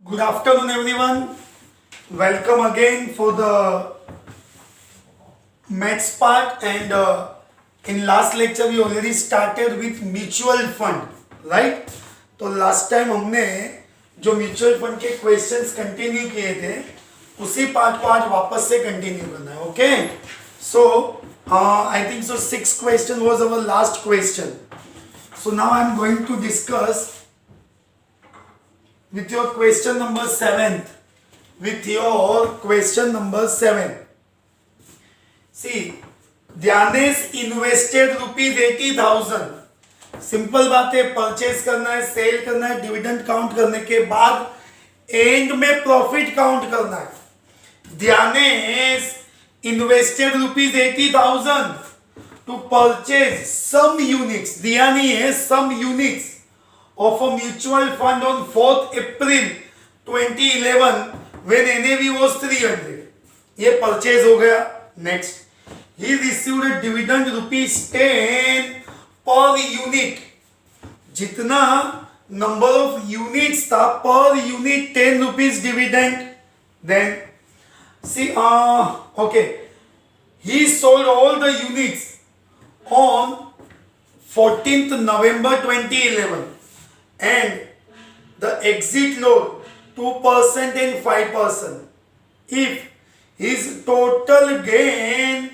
Good afternoon, everyone. Welcome again for the maths part. And in last lecture, we already started with mutual fund, right? तो last time हमने जो mutual fund के questions continue किए थे उसी part को आज वापस से कंटिन्यू करना है. Okay, so I think so 6 question was our last question. So now I am going to discuss with your question number 7. With your question number 7. See, ध्यानेश invested rupees 80,000. Simple बात है, purchase करना है, cell करना है, dividend count करने के बाद and में प्रॉफिट काउंट करना है. ध्यानेश invested rupees 80,000 to purchase some units. दिया नहीं है, some units of a mutual fund on 4th April 2011 when NAV was 300. ये परचेज हो गया. Next, he received a dividend rupees 10 per unit. जितना नंबर ऑफ यूनिट्स था per unit 10 rupees dividend. Then see okay, he sold all the units on 14th November 2011 and the exit load 2% and 5%. If his total gain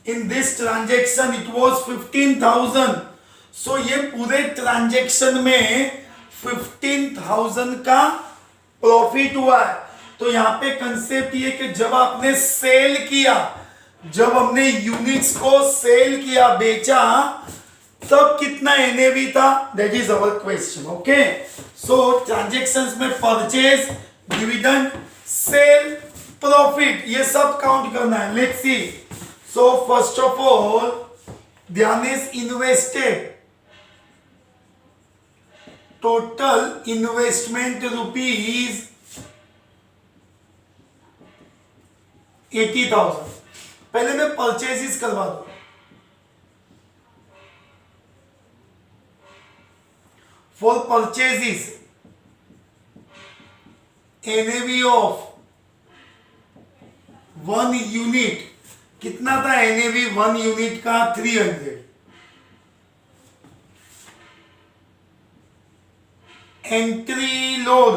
in this transaction it was 15,000, so ये पूरे transaction में 15,000 का profit हुआ है. तो यहाँ पे concept ये कि जब आपने सेल किया, जब हमने यूनिट्स को सेल किया, बेचा, तब कितना एनएवी था, that is our question. Okay, so transactions में परचेज, डिविडेंड, सेल, प्रॉफिट, ये सब काउंट करना है. Let's see. So first of all, Dhyanesh invested, total investment rupees 80,000. पहले मैं परचेजेस करवा दूं. For purchases, NAV of 1 unit कितना था? NAV 1 यूनिट का 300. एंट्री लोड,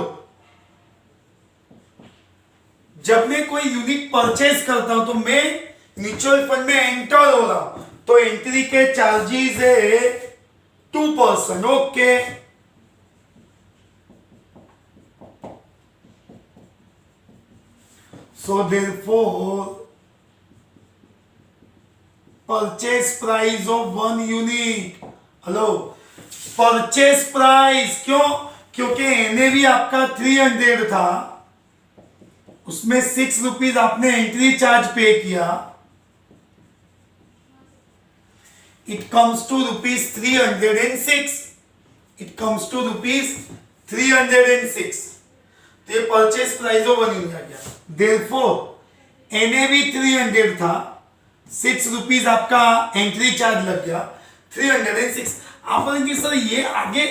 जब मैं कोई यूनिट परचेज करता हूं तो मैं म्यूचुअल फंड में एंटर हो रहा हूं, तो एंट्री के चार्जेस है 2%. Okay, so therefore purchase price of 1 unit. Hello, purchase price क्यों? क्योंकि एनएवी आपका 300 था, उसमें 6 रुपीज आपने एंट्री चार्ज पे किया. It comes to rupees 306. It comes to rupees 306. तो ये परचेज प्राइस ऑफ 1 यूनिट आ गया. देयरफॉर एनएवी 300 था, 6 रुपीज आपका एंट्री चार्ज लग गया, 306. आप बोलेंगे सर ये आगे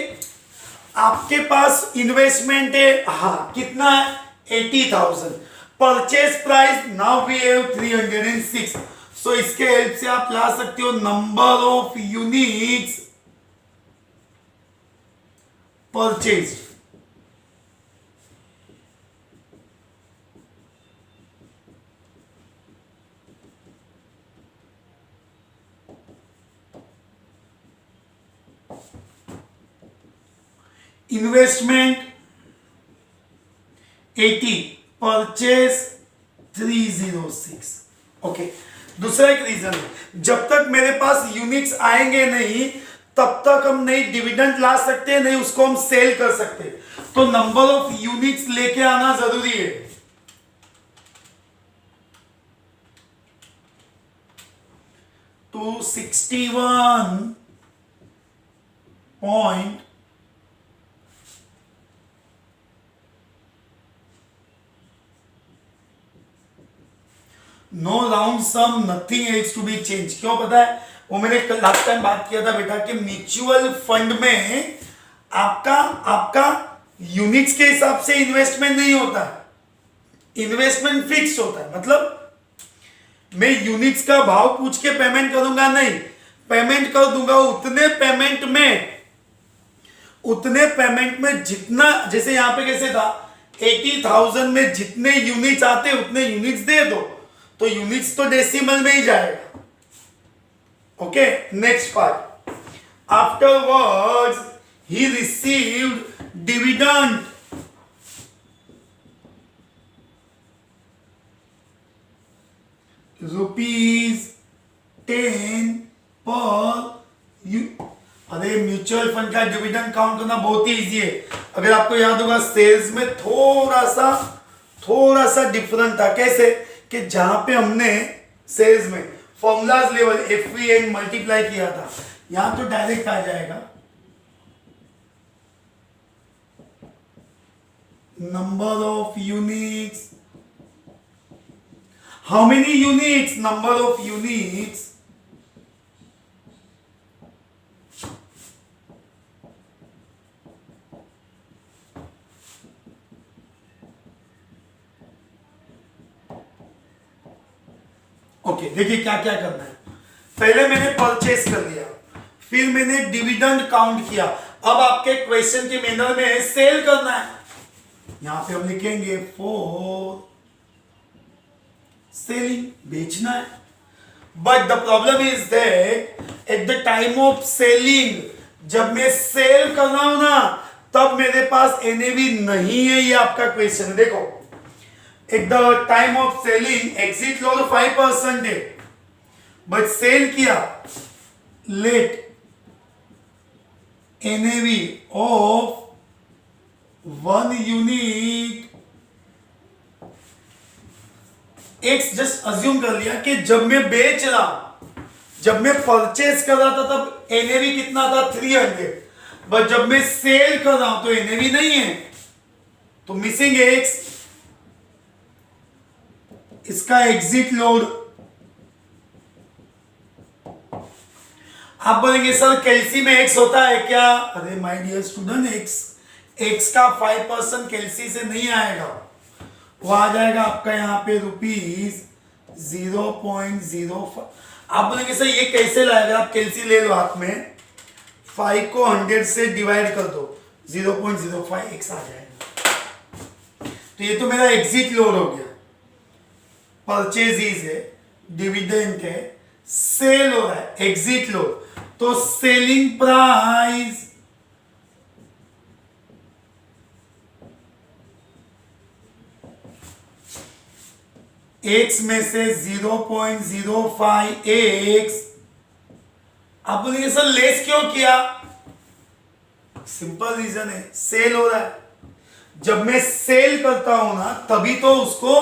आपके पास इन्वेस्टमेंट है, हाँ, कितना है? 80,000. Purchase price now we have 306. So इसके हेल्प से आप ला सकते हो number of units purchase. Investment 80, purchase 306. Okay, दूसरा एक रीजन है, जब तक मेरे पास यूनिट्स आएंगे नहीं तब तक हम नहीं डिविडेंड ला सकते, नहीं उसको हम सेल कर सकते. तो नंबर ऑफ यूनिट्स लेके आना जरूरी है. तो 61 point no round sum, nothing else to be change. क्यों पता है? वो मैंने लास्ट टाइम बात किया था बेटा कि म्यूचुअल फंड में आपका यूनिट्स के हिसाब से इन्वेस्टमेंट नहीं होता है, इन्वेस्टमेंट फिक्स होता है। मतलब मैं यूनिट्स का भाव पूछ के पेमेंट करूंगा नहीं, पेमेंट कर दूंगा उतने पेमेंट में जितना, जैसे यहां पे कैसे था 80,000 में जितने यूनिट्स आते उतने यूनिट्स दे दो, तो यूनिट्स तो डेसिमल में ही जाएगा। Okay, next part. Afterwards he received dividend ₹10 पर यू। अरे म्यूचुअल फंड का डिविडेंड काउंट करना बहुत ही इजी है। अगर आपको याद होगा सेल्स में थोड़ा सा डिफरेंट था। कैसे कि जहां पे हमने सेल्स में फॉर्मूलाज लेवल FVN मल्टीप्लाई किया था, यहां तो डायरेक्ट आ जाएगा number of units. How many units, number of units okay. देखिए क्या क्या करना है। पहले मैंने परचेस कर लिया, फिर मैंने डिविडेंड काउंट किया। अब आपके क्वेश्चन के मैनर में सेल करना है। यहां पे हम लिखेंगे फॉर सेलिंग, बेचना है। But the problem is that at the time of selling, जब मैं सेल कर रहा हूं ना, तब मेरे पास एनएवी नहीं है। ये आपका क्वेश्चन है। देखो, at the time of selling exit loss 5% है, बट सेल किया, let NAV of 1 unit X. Just assume कर लिया कि जब मैं बेच रहा, जब मैं परचेस कर रहा था तब एनएवी कितना था 300, बट जब मैं सेल कर रहा हूं तो एनएवी नहीं है, तो मिसिंग एक्स। इसका एग्जिट लोड, आप बोलेंगे सर कैलसी में एक्स होता है क्या? अरे माय डियर स्टूडेंट, एक्स का 5% कैलसी से नहीं आएगा, वो आ जाएगा आपका यहाँ पे ₹0.05। आप बोलेंगे सर ये कैसे लाएगा? आप कैलसी ले लो हाथ में, 5 को 100 से डिवाइड कर दो, 0.05 एक्स आ जाएगा। तो ये तो मेरा एग्जिट लोड हो गया। परचेज है, डिविडेंड है, सेल हो रहा है, एग्जिट लोड। तो सेलिंग प्राइस एक्स में से 0.05 एक्स। आप बोलेंगे सर लेस क्यों किया? सिंपल रीजन है, सेल हो रहा है। जब मैं सेल करता हूं ना, तभी तो उसको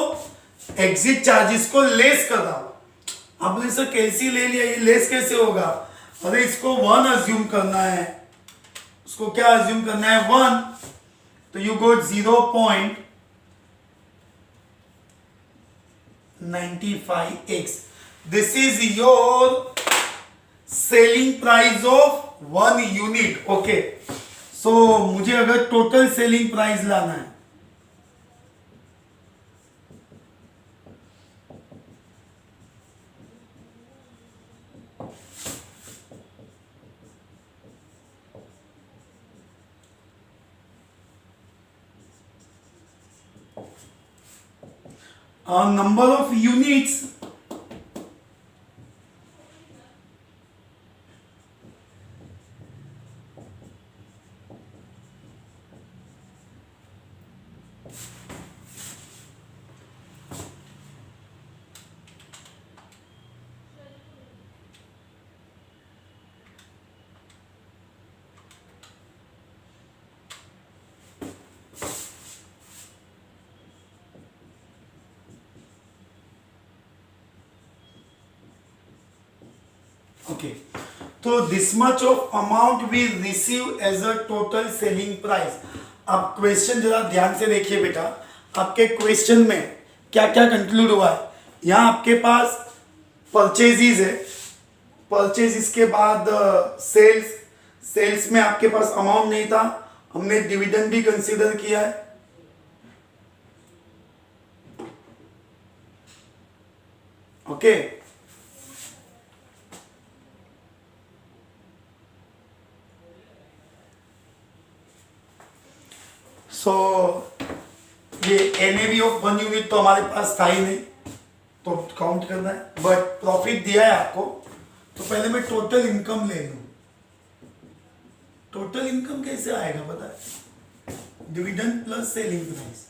एग्जिट चार्जेस को लेस कर रहा हूं। आप बोले सर कैसी ले लिया, ये लेस कैसे होगा? अरे इसको 1 अज्यूम करना है। उसको क्या अज्यूम करना है? 1। तो you got 0.95x। This is your selling price of 1 unit. Okay, so मुझे अगर टोटल सेलिंग प्राइस लाना है, number of units, ओके। तो this much of amount we receive as a total selling price. अब question जरा ध्यान से देखिए बेटा, आपके क्वेश्चन में क्या क्या कंक्लूड हुआ है। यहां आपके पास परचेजेस है, परचेजेस के बाद सेल्स में आपके पास अमाउंट नहीं था, हमने डिविडेंड भी कंसीडर किया है, ओके। सो ये एनएवी ऑफ 1 यूनिट तो हमारे पास था ही नहीं, तो काउंट करना है, बट प्रॉफिट दिया है आपको, तो पहले मैं टोटल इनकम ले लूं। टोटल इनकम कैसे आएगा पता है? Dividend plus selling price.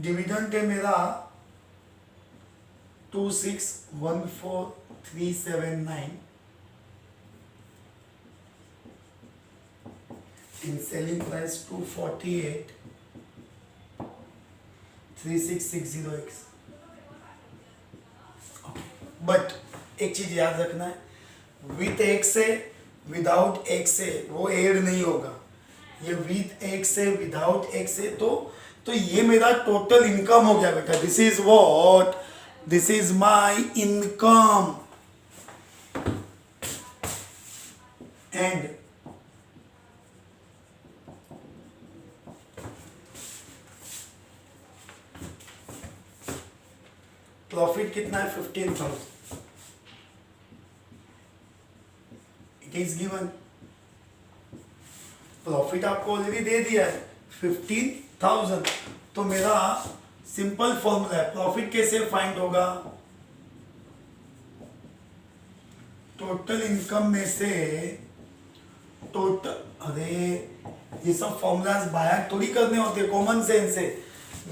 Dividend है मेरा 2614379 in selling price 2483660x। But एक चीज याद रखना है, विथ एक्स से विदाउट एक्स से वो ऐड नहीं होगा, ये विथ एक्स से विदाउट एक्स से, तो ये मेरा टोटल इनकम हो गया बेटा। This is what, this is my income and profit कितना है? 15,000। इट इज गिवन, प्रॉफिट आपको ऑलरेडी दे दिया है 15,000। तो मेरा सिंपल फॉर्मूला है, प्रॉफिट कैसे फाइंड होगा? टोटल इनकम में से टोटल, अरे ये सब फॉर्मूलाज बाहर थोड़ी करने होते, कॉमन सेंस से।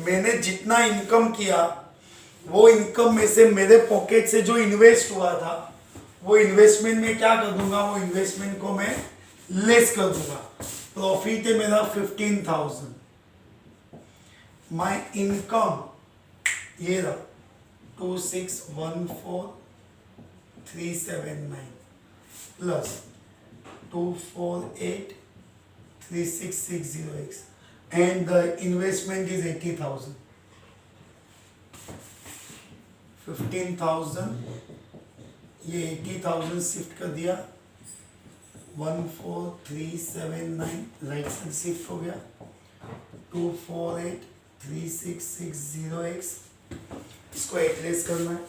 मैंने जितना इनकम किया वो इनकम में से मेरे पॉकेट से जो इन्वेस्ट हुआ था वो इन्वेस्टमेंट में क्या कर दूंगा, वो इन्वेस्टमेंट को मैं लेस कर दूंगा। प्रॉफिट है मेरा 15,000, माय इनकम ये रहा 2614379 plus 2483660x and the investment is 80,000। 15,000 ये 80,000 शिफ्ट कर दिया, 14379 राइट साइड शिफ्ट हो गया, 2483660x, इसको एड्रेस करना है।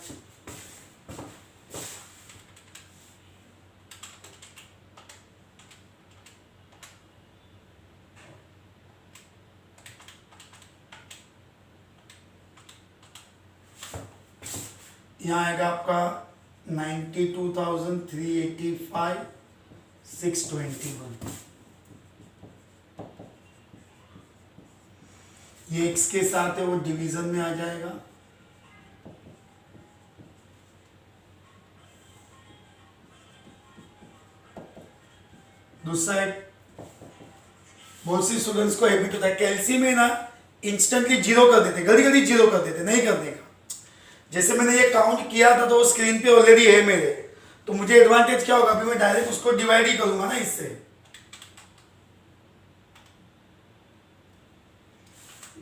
यहाँ आएगा आपका 92,385,621। ये x के साथ है वो डिवीजन में आ जाएगा, दूसरा एक बहुत सी स्टूडेंट्स को हैबिट होता है कैलसी में ना इंस्टेंटली जीरो कर देते, गली गली जीरो कर देते, नहीं करने का। जैसे मैंने ये काउंट किया था तो स्क्रीन पे ऑलरेडी है मेरे, तो मुझे एडवांटेज क्या होगा, अभी मैं डायरेक्ट उसको डिवाइड ही करूंगा ना, इससे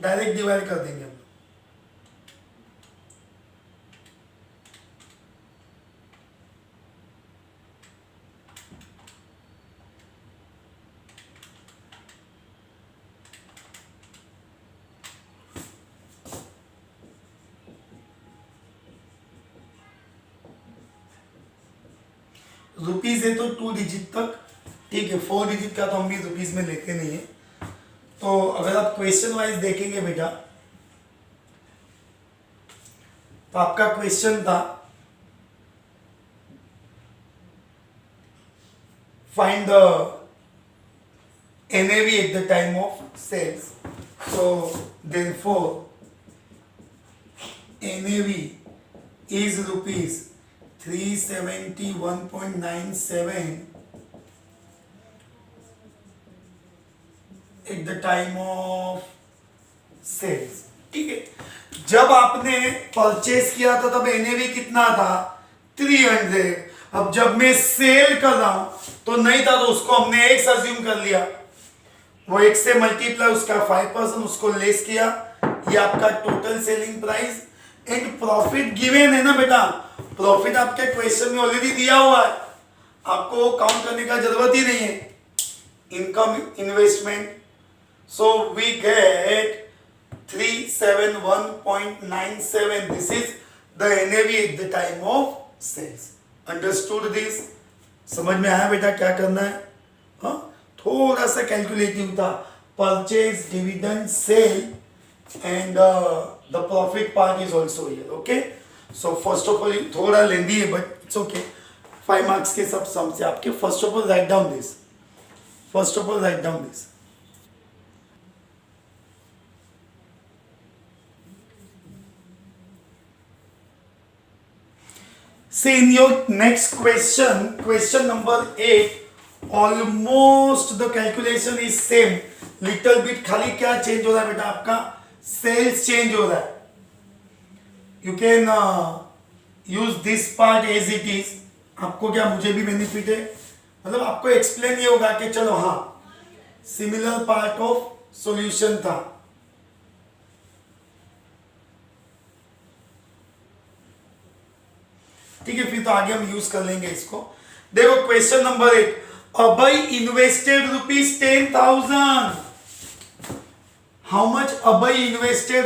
डायरेक्ट डिवाइड कर देंगे हम। रुपीज है तो 2 डिजिट तक, ठीक है, 4 डिजिट का तो हम भी रुपीज में लेते नहीं है। तो अगर आप क्वेश्चन वाइज देखेंगे बेटा, तो आपका क्वेश्चन था find the NAV at the time of sales. So therefore NAV is rupees 371.97 at the time of sales, ठीक है। जब आपने परचेस किया था तब NAV कितना था? 300। अब जब मैं सेल कर रहा हूं तो नहीं था, तो उसको हमने एक्स अज्यूम कर लिया, वो एक्स से मल्टीप्लाई उसका 5% उसको लेस किया, ये आपका total selling price and profit given है ना बेटा। प्रॉफिट आपके क्वेश्चन में ऑलरेडी दिया हुआ है, आपको काउंट करने का जरूरत ही नहीं है। Income, investment, So we get 371.97. This is the NAV at the time of sales. Understood this? समझ में आया बेटा क्या करना है? हाँ, थोड़ा सा कैलकुलेटिव था. Purchase, dividend, sale, and the profit part is also here. Okay? So first of all, थोड़ा लेंदी है but it's okay. 5 marks के सब sum से आपके. First of all, write down this. First of all, write down this. See in your next question, question number 8, almost the calculation is same. Little bit खाली क्या change हो रहा है बेटा आपका? Sales change हो रहा है. You can use this part as it is. आपको क्या, मुझे भी बेनिफिट है, मतलब आपको एक्सप्लेन ये होगा कि चलो हाँ सिमिलर पार्ट ऑफ सॉल्यूशन था. ठीक है, फिर तो आगे हम यूज कर लेंगे इसको. देखो question number 8, Abhay invested ₹10,000. How much Abhay invested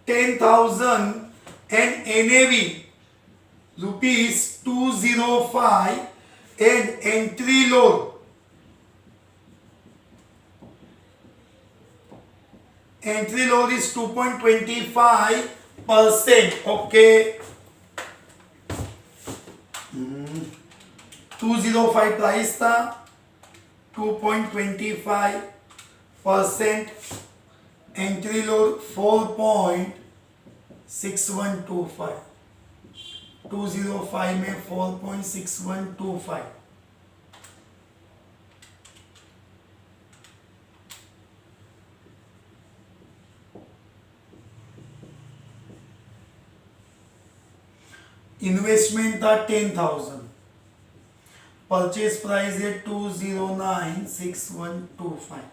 ₹10,000 and NAV ₹205 and entry load is 2.25%. Okay, 205 price था, 2.25%, एंट्री लोड 4.6125, 205 में 4.6125. इन्वेस्टमेंट था 10,000, परचेज प्राइस है 2096125.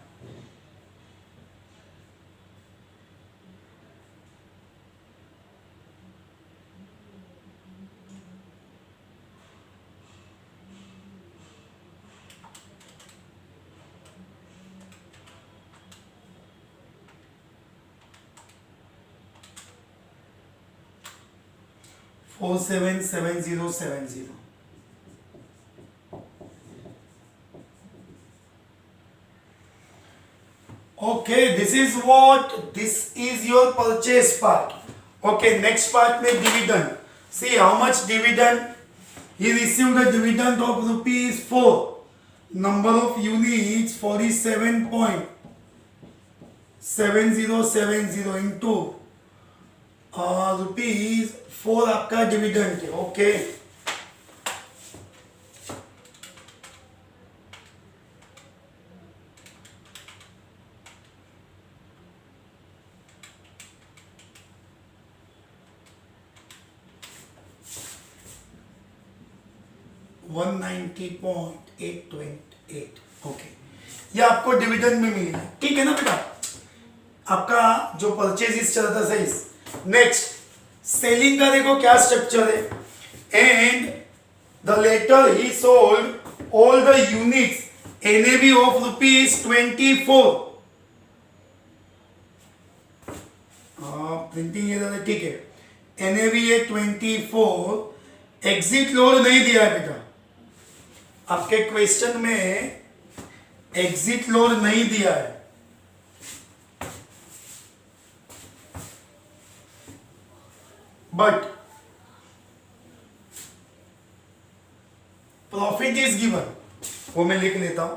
$477070. Okay, this is your purchase part. Okay, next part में dividend. See how much dividend he received. A dividend of ₹4. Number of units 47.7070 into ₹4 आपका dividend है. Okay, $190.828. Okay, ये आपको dividend में मिलेगा. ठीक है ना बेटा, आपका जो परचेज चल रहा था सही. नेक्स्ट सेलिंग का देखो क्या स्ट्रक्चर है. And the latter he sold all the units, NAV of ₹24. Printing ये ठीक है. NAV है 24. एग्जिट लोड नहीं दिया है बेटा आपके क्वेश्चन में, एग्जिट लोड नहीं दिया है. बट प्रॉफिट इज गिवन, वो मैं लिख लेता हूं.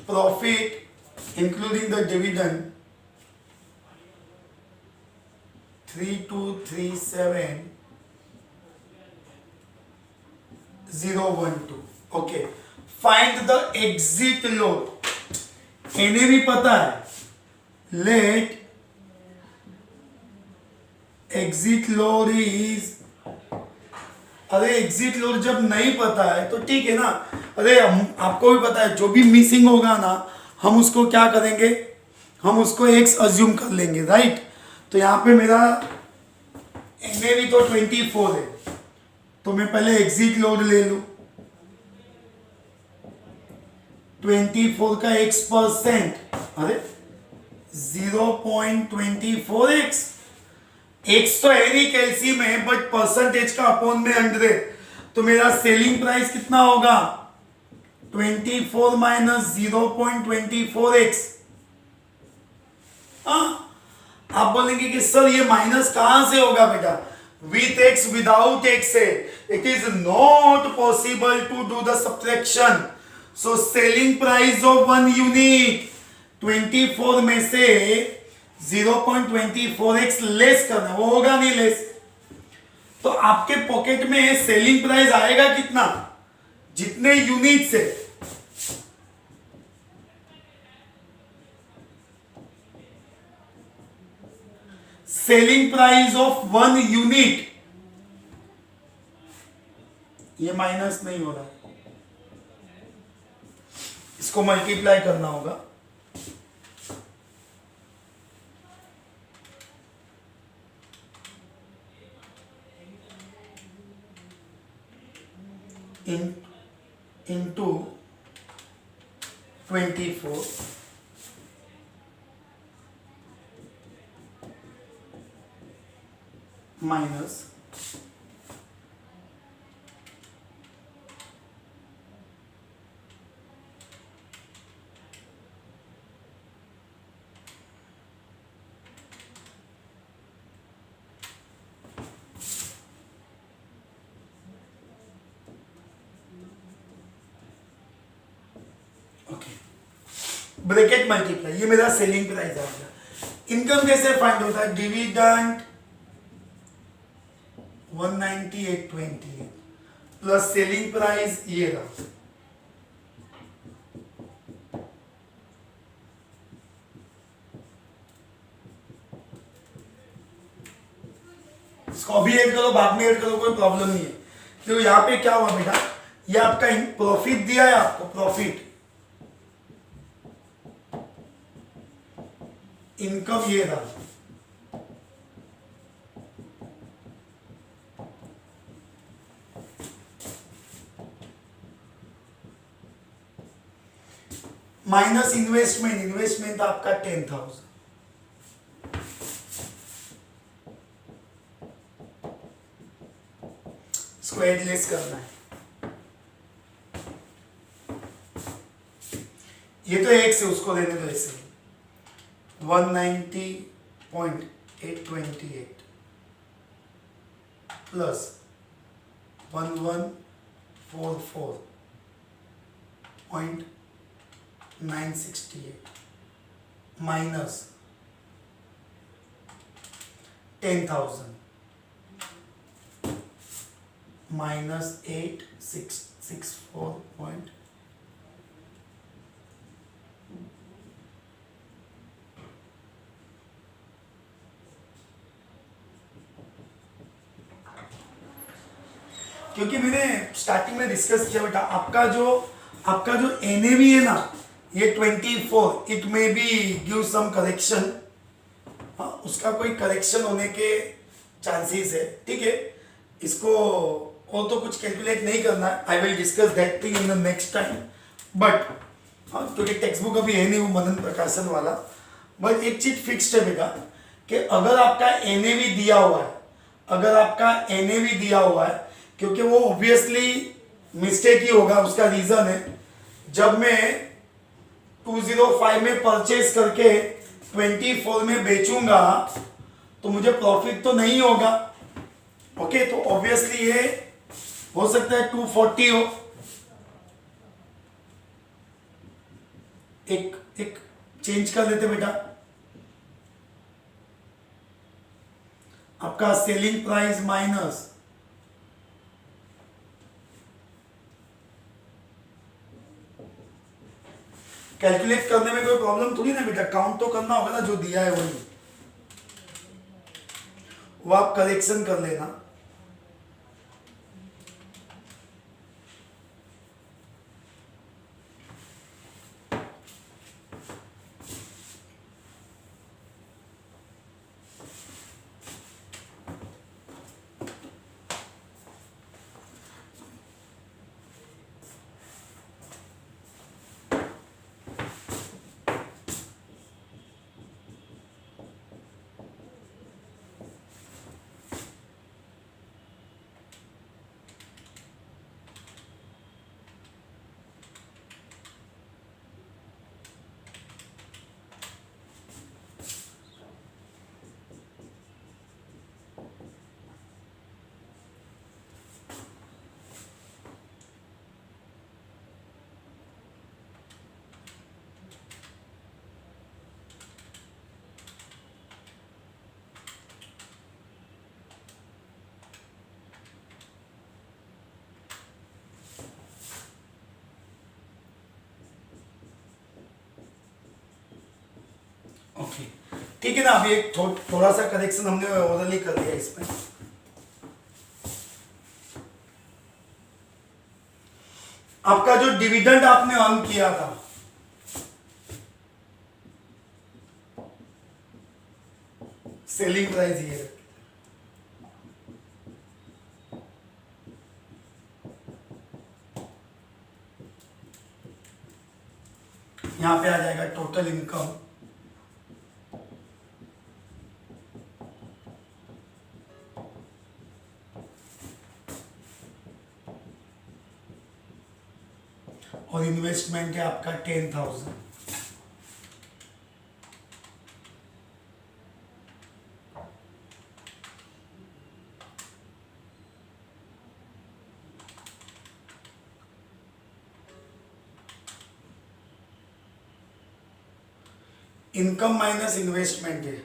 Profit including the dividend 3237012. Okay, find the exit load. NAV पता है, लेट एग्जिट लोड इज. अरे एग्जिट लोड जब नहीं पता है तो ठीक है ना. अरे आपको भी पता है जो भी मिसिंग होगा ना, हम उसको क्या करेंगे, हम उसको एक्स अज्यूम कर लेंगे. राइट, तो यहाँ पे मेरा NAV तो 24 है, तो मैं पहले एग्जिट लोड ले लूं. 24 का x%, अरे 0.24x, एक्स तो है नहीं कैलसी में, बट परसेंटेज का अपॉन में 100, तो मेरा सेलिंग प्राइस कितना होगा 24 माइनस 0.24x। आप बोलेंगे कि सर ये माइनस कहां से होगा बेटा, विथ एक्स विदाउट एक्स है, it is not possible to do the subtraction. So selling price of one unit 24 में से 0.24x लेस करना, वो होगा नहीं लेस, तो आपके पॉकेट में सेलिंग प्राइस आएगा कितना, जितने यूनिट से selling price of one unit, ये माइनस नहीं हो रहा है, इसको मल्टीप्लाई करना होगा। into 24 minus ब्रैकेट मल्टीप्लाई, ये मेरा सेलिंग प्राइस आ गया। इनकम कैसे फाइंड होता है, डिविडेंड 198.28 प्लस सेलिंग प्राइस ये रहा, इसको अभी ऐड करो बाद में ऐड करो कोई प्रॉब्लम नहीं है। तो यहां पे क्या हुआ बेटा, ये आपका प्रॉफिट दिया है आपको, प्रॉफिट इनकम ये रहा, माइनस इन्वेस्टमेंट, इन्वेस्टमेंट आपका 10,000, इसको एडलेस करना है, ये तो एक से उसको देने दो ऐसे 190.828 प्लस 1144.968 माइनस 10,000 माइनस 8664. क्योंकि मैंने स्टार्टिंग में डिस्कस किया बेटा, आपका जो एनएवी है ना ये 24, it may be give some correction, उसका कोई करेक्शन होने के चांसेस है, ठीक है, इसको और तो कुछ कैलकुलेट नहीं करना है, I will discuss that thing in the next time, but क्योंकि टेक्स्ट बुक अभी है नहीं वो मनन प्रकाशन वाला, बट एक चीज फिक्स्ड है बेटा कि अगर आपका एनएवी दिया हुआ है, क्योंकि वो ऑब्वियसली मिस्टेक ही होगा, उसका रीजन है जब मैं 205 में परचेज करके 24 में बेचूंगा तो मुझे प्रॉफिट तो नहीं होगा, ओके, तो ऑब्वियसली ये हो सकता है 240 हो, एक चेंज कर देते बेटा, आपका सेलिंग प्राइस माइनस कैलकुलेट करने में कोई प्रॉब्लम थोड़ी ना बेटा, काउंट तो करना होगा ना, जो दिया है वही, वो आप करेक्शन कर लेना। ओके, ठीक है ना। अभी एक थोड़ा सा करेक्शन हमने ओरली कर दिया इसमें। आपका जो डिविडेंड आपने अर्न किया था, सेलिंग प्राइस ये है, यहां पे आ जाएगा टोटल इनकम, और इन्वेस्टमेंट है आपका 10,000। इनकम माइनस इन्वेस्टमेंट है,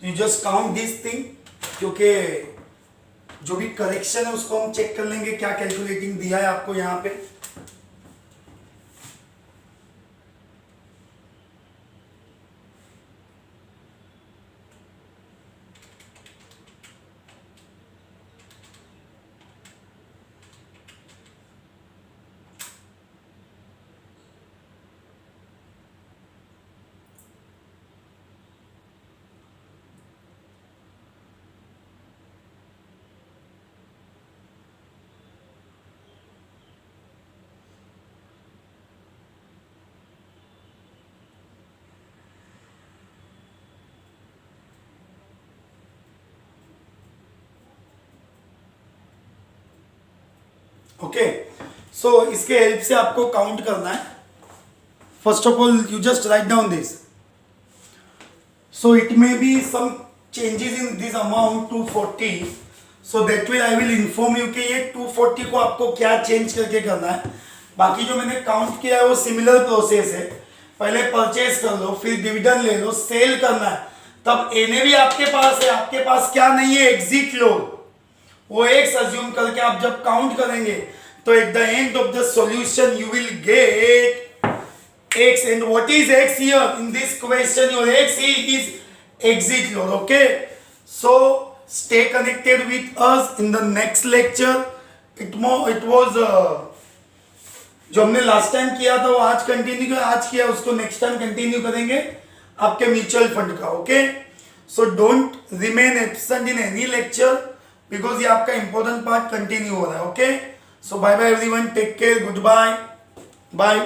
you just count this thing, क्योंकि जो भी करेक्शन है उसको हम चेक कर लेंगे क्या कैलकुलेटिंग दिया है आपको यहाँ पे। ओके, सो इसके हेल्प से आपको काउंट करना है। First of all you just write down this, so it may be some changes in this amount 240, so that will I will inform you कि ये 240 को आपको क्या चेंज करके करना है। बाकी जो मैंने काउंट किया है वो सिमिलर प्रोसेस है, पहले परचेज कर लो, फिर डिविडेंड ले लो, सेल करना है, तब एनए भी आपके पास है, आपके पास क्या नहीं है, एग्जिट लो, वो एक्स अज्यूम करके आप जब काउंट करेंगे तो at the end of the solution you will get x, and what is x here in this question? Your x is exit load. Okay, so stay connected with us in the next lecture. It was जो हमने last time किया था वो आज continue किया, आज किया उसको नेक्स्ट टाइम कंटिन्यू करेंगे आपके म्यूचुअल फंड का। Okay, so don't remain absent in any lecture because ये आपका इंपॉर्टेंट पार्ट कंटिन्यू हो रहा है। Okay, so bye bye everyone, take care, good bye, bye.